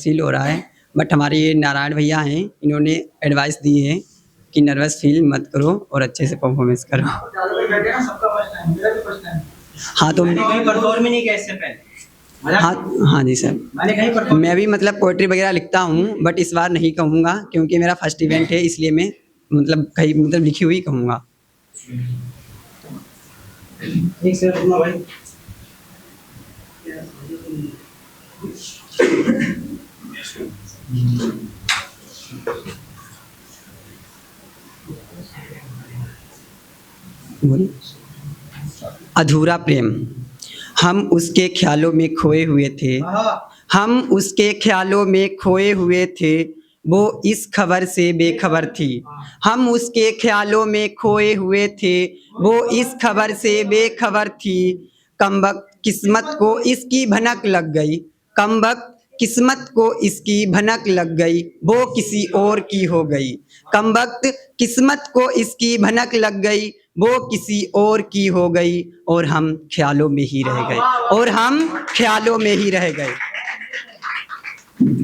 Feel हो रहा है, बट हमारे ये नारायण भैया हैं, इन्होंने एडवाइस दी है कि नर्वस फील मत करो और अच्छे से परफॉर्मेंस करो। हाँ तो परफॉर्म ही नहीं किया इससे पहले। हाँ हाँ जी सर, मैं भी मतलब पोइट्री वगैरह लिखता हूँ, बट इस बार नहीं कहूँगा क्योंकि मेरा फर्स्ट इवेंट है, इसलिए मैं मतलब कहीं मतलब लिखी हुई कहूँगा। ठीक सर, अपना भाई बोलिए। अधूरा प्रेम, हम उसके ख्यालों में खोए हुए थे, हम उसके ख्यालों में खोए हुए थे, वो इस खबर से बेखबर थी। हम उसके ख्यालों में खोए हुए थे, वो इस खबर से बेखबर थी। कमबख्त किस्मत को इसकी भनक लग गई, कमबख्त किस्मत को इसकी भनक लग गई, वो किसी और की हो गई। कमबख्त किस्मत को इसकी भनक लग गई, वो किसी और की हो गई, और हम ख्यालों में ही रह गए, और हम ख्यालों में ही रह गए।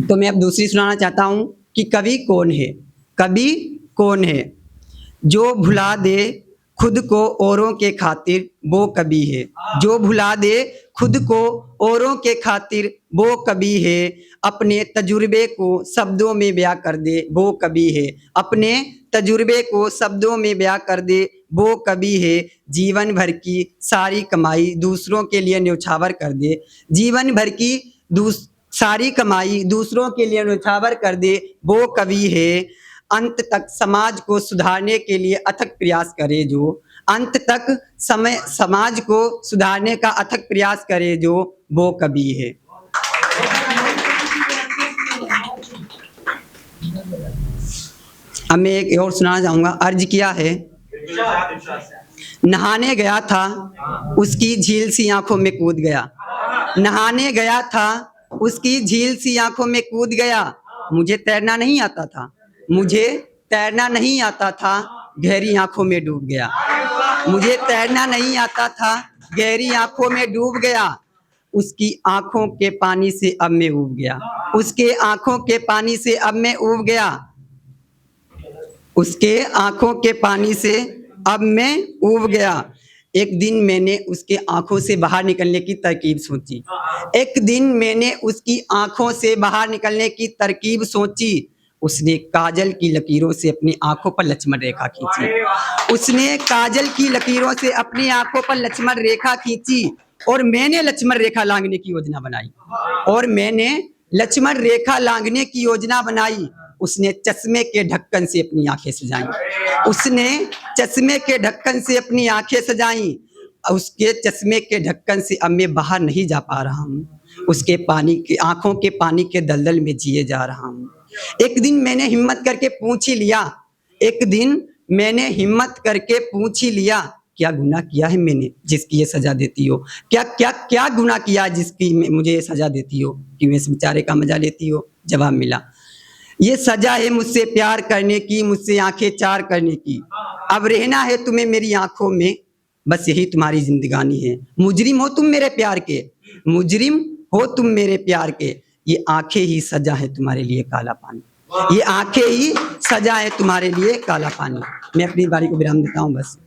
तो मैं अब दूसरी सुनाना चाहता हूँ कि कवि कौन है। कवि कौन है? जो भुला दे खुद को औरों के खातिर, वो कवि है। जो भुला दे खुद को औरों के खातिर, वो कवि है। अपने तजुर्बे को शब्दों में बयां कर दे, वो कवि है। अपने तजुर्बे को शब्दों में बयां कर दे, वो कवि है। जीवन भर की सारी कमाई दूसरों के लिए न्यौछावर कर दे, जीवन भर की सारी कमाई दूसरों के लिए न्यौछावर कर दे, वो कवि है। अंत तक समाज को सुधारने के लिए अथक प्रयास करे जो, अंत तक समाज को सुधारने का अथक प्रयास करे जो, वो कवि है। अब मैं एक और सुनाना चाहूँगा। अर्ज किया है। नहाने गया था, उसकी झील सी आंखों में कूद गया। नहाने गया था, उसकी झील सी आंखों में कूद गया। मुझे तैरना नहीं आता था, मुझे तैरना नहीं आता था, गहरी आंखों में डूब गया। मुझे तैरना नहीं आता था, गहरी आंखों में डूब गया। उसकी आंखों के पानी से अब मैं उब गया, उसके आंखों के पानी से अब मैं उब गया। उसके आंखों के पानी से अब मैं उब गया। एक दिन मैंने उसके आंखों से बाहर निकलने की तरकीब सोची, एक दिन मैंने उसकी आंखों से बाहर निकलने की तरकीब सोची। उसने काजल की लकीरों से अपनी आंखों पर लक्ष्मण रेखा खींची, उसने काजल की लकीरों से अपनी आंखों पर लक्ष्मण रेखा खींची, और मैंने लक्ष्मण रेखा लांघने की योजना बनाई, और मैंने लक्ष्मण रेखा लांघने की योजना बनाई। उसने चश्मे के ढक्कन से अपनी आंखें सजाई, उसने चश्मे के ढक्कन से अपनी आंखें सजाई। उसके चश्मे के ढक्कन से अब मैं बाहर नहीं जा पा रहा हूँ, उसके पानी के आंखों के पानी के दलदल में जिए जा रहा हूँ। एक दिन मैंने हिम्मत करके पूछ ही लिया, एक दिन मैंने हिम्मत करके पूछ ही लिया, क्या गुनाह किया है मैंने जिसकी ये सजा देती हो? क्या क्या क्या गुनाह किया जिसकी मुझे ये सजा देती हो कि मैं इस बेचारे का मजा लेती हो? जवाब मिला, ये सजा है मुझसे प्यार करने की, मुझसे आंखें चार करने की। अब रहना है तुम्हें मेरी आंखों में, बस यही तुम्हारी जिंदगानी है। मुजरिम हो तुम मेरे प्यार के, मुजरिम हो तुम मेरे प्यार के। ये आंखें ही सजा है तुम्हारे लिए काला पानी, ये आंखें ही सजा है तुम्हारे लिए काला पानी। मैं अपनी बारी को विराम देता हूँ बस।